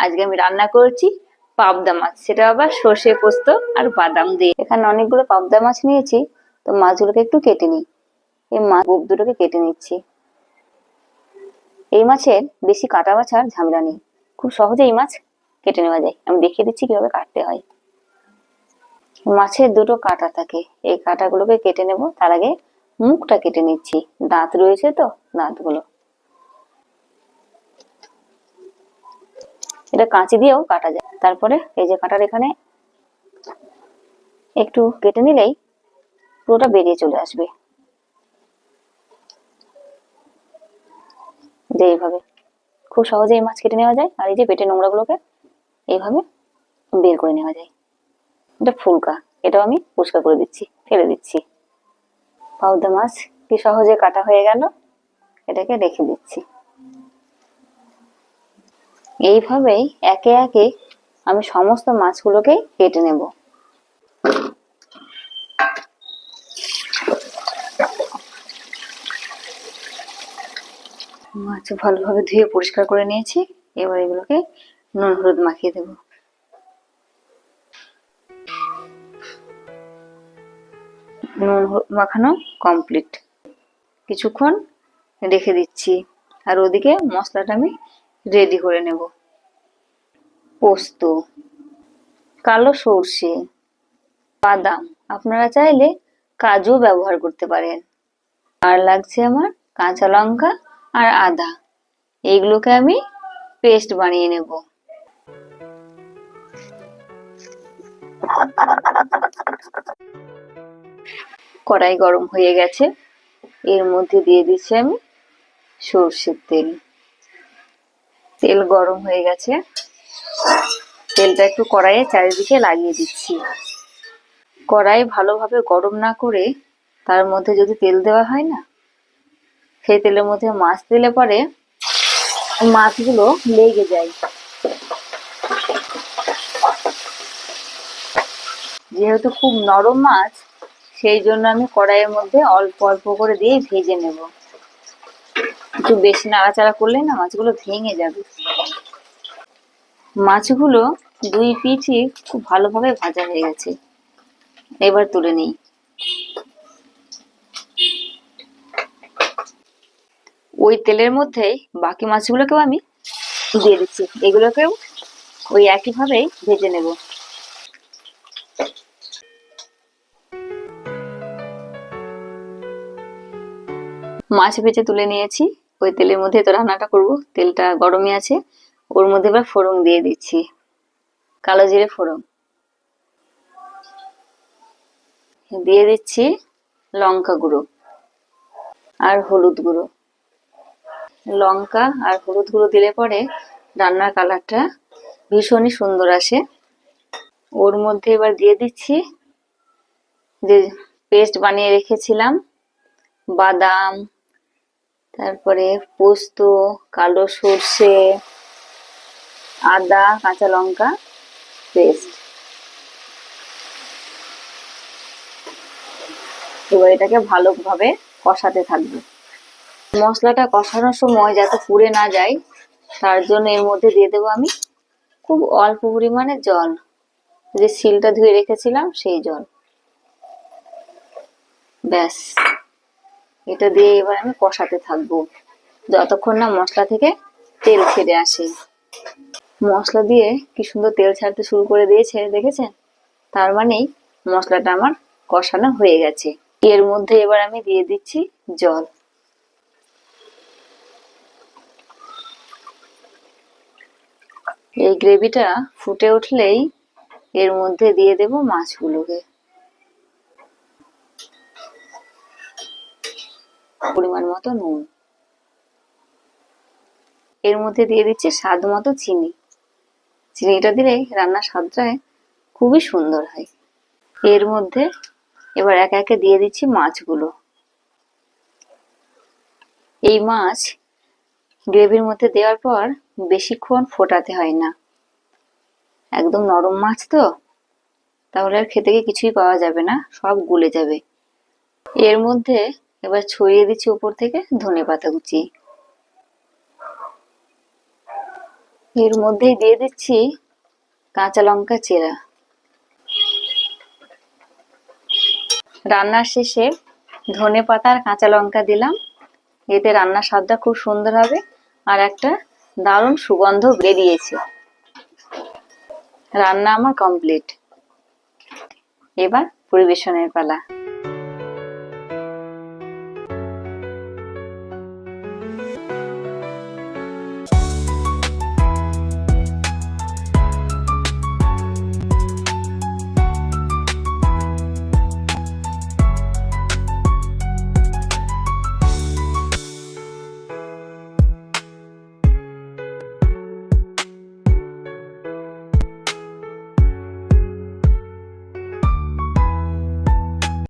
আজকে আমি রান্না করছি পাবদা মাছ, সেটা আবার সর্ষে পোস্ত আর বাদাম দিয়ে। এখানে অনেকগুলো পাবদা মাছ নিয়েছি, তো মাছগুলোকে একটু কেটে নিই। এই মাছ বুক দুটোকে কেটে নিচ্ছি। এই মাছের বেশি কাটা বাছার ঝামেলা নেই, খুব সহজে এই মাছ কেটে নেওয়া যায়। আমি দেখিয়ে দিচ্ছি কিভাবে কাটতে হয়। মাছের দুটো কাঁটা থাকে, এই কাঁটাগুলোকে কেটে নেব। তার আগে মুখটা কেটে নিচ্ছি, দাঁত রয়েছে তো, দাঁতগুলো। এটা কাঁচি দিয়েও কাটা যায়। তারপরে এই যে কাঁটার এখানে একটু কেটে নিলেই পুরোটা বেরিয়ে চলে আসবে। যে এইভাবে খুব সহজে এই মাছ কেটে নেওয়া যায়। আর এই যে পেটের নোংরা গুলোকে এইভাবে বের করে নেওয়া যায়। এটা ফুলকা, এটাও আমি পরিষ্কার করে দিচ্ছি, ফেলে দিচ্ছি। পাবদা মাছ কি সহজে কাটা হয়ে গেল, এটাকে রেখে দিচ্ছি। এইভাবেই একে একে আমি সমস্ত মাছগুলোকে কেটে নেব। মাছ ভালোভাবে ধুয়ে পরিষ্কার করে নিয়েছি। এবার এগুলোকে নুন হলুদ মাখিয়ে দেব। নুন হলুদ মাখানো কমপ্লিট। কিছুক্ষণ রেখে দিচ্ছি। আর ওদিকে মশলাটা আমি রেডি করে নেব। পোস্ত, কালো সর্ষে, বাদাম, আপনারা চাইলে কাজু ব্যবহার করতে পারেন। আর লাগছে আমার কাঁচা লঙ্কা আর আদা, এইগুলোকে আমি পেস্ট বানিয়ে নেব। কড়াই গরম হয়ে গেছে, এর মধ্যে দিয়ে দিচ্ছি আমি সর্ষের তেল। তেল গরম হয়ে গেছে, তেলটা একটু কড়াইয়ে চারিদিকে লাগিয়ে দিচ্ছি। কড়াই ভালোভাবে গরম না করে তার মধ্যে যদি তেল দেওয়া হয় না, সেই তেলের মধ্যে মাছ দিলে পরে মাছগুলো লেগে যায়। যেহেতু খুব নরম মাছ, সেই জন্য আমি কড়াইয়ের মধ্যে অল্প অল্প করে দিয়ে ভেজে নেব। একটু বেশি নাড়াচাড়া করলে না মাছগুলো ভেঙে যাবে। মাছগুলো দুই পিঠই খুব ভালোভাবে ভাজা হয়ে গেছে, এবার তুলে নিই। ওই তেলের মধ্যেই বাকি মাছগুলোকেও আমি দিয়ে দিচ্ছি, এগুলোকেও ওই একইভাবেই ভেজে নেব। মাছ ভেজে তুলে নিয়েছি। ওই তেলের মধ্যে তো রান্নাটা করব, তেলটা গরমই আছে। ওর মধ্যে এবার ফোড়ন দিয়ে দিচ্ছি, কালো জিরে ফোড়ন দিয়ে দিচ্ছি, লঙ্কা গুঁড়ো আর হলুদ গুঁড়ো। লঙ্কা আর হলুদ গুঁড়ো দিলে পরে রান্নার কালারটা ভীষণই সুন্দর আসে। ওর মধ্যে এবার দিয়ে দিচ্ছি যে পেস্ট বানিয়ে রেখেছিলাম, বাদাম, তারপরে পোস্ত, কালো সর্ষে, আদা, কাঁচা লঙ্কা পেস্ট। এবার এটাকে ভালোভাবে কষাতে থাকবে। মশলাটা কষানোর সময় যাতে পুড়ে না যায়, তার জন্য এর মধ্যে দিয়ে দেবো আমি খুব অল্প পরিমাণে জল, যে শিলটা ধুয়ে রেখেছিলাম সেই জল। ব্যাস, এটা দিয়ে এবার আমি কষাতে থাকবো যতক্ষণ না মশলা থেকে তেল ছেড়ে আসে। মশলা দিয়ে কি সুন্দর তেল ছাড়তে শুরু করে দিয়েছে, দেখেছেন? তার মানেই মশলাটা আমার কষানো হয়ে গেছে। এর মধ্যে এবার আমি দিয়ে দিচ্ছি জল। এই গ্রেভিটা ফুটে উঠলেই এর মধ্যে দিয়ে দেব মাছগুলোকে। পরিমাণ মতো নুন, এর মধ্যে দিয়ে দিচ্ছি স্বাদ মতো চিনি। চিনিটা দিলে রান্নার স্বাদটা খুবই সুন্দর হয়। এর মধ্যে এবার একে একে দিয়ে দিচ্ছি মাছগুলো। এই মাছ গ্রেভির মধ্যে দেওয়ার পর বেশিক্ষণ ফোটাতে হয় না, একদম নরম মাছ তো, তাহলে আর খেতে গিয়ে কিছুই পাওয়া যাবে না, সব গলে যাবে। এর মধ্যে এবার ছড়িয়ে দিচ্ছি উপর থেকে ধনেপাতা কুচি। এর মধ্যেই দিয়ে দিচ্ছি কাঁচা লঙ্কা চেরা। রান্নার শেষে ধনেপাতা আর কাঁচা লঙ্কা দিলাম, এতে রান্নার স্বাদটা খুব সুন্দর হবে আর একটা দারুণ সুগন্ধ বেরিয়েছে। রান্না আমার কমপ্লিট, এবার পরিবেশনের পালা।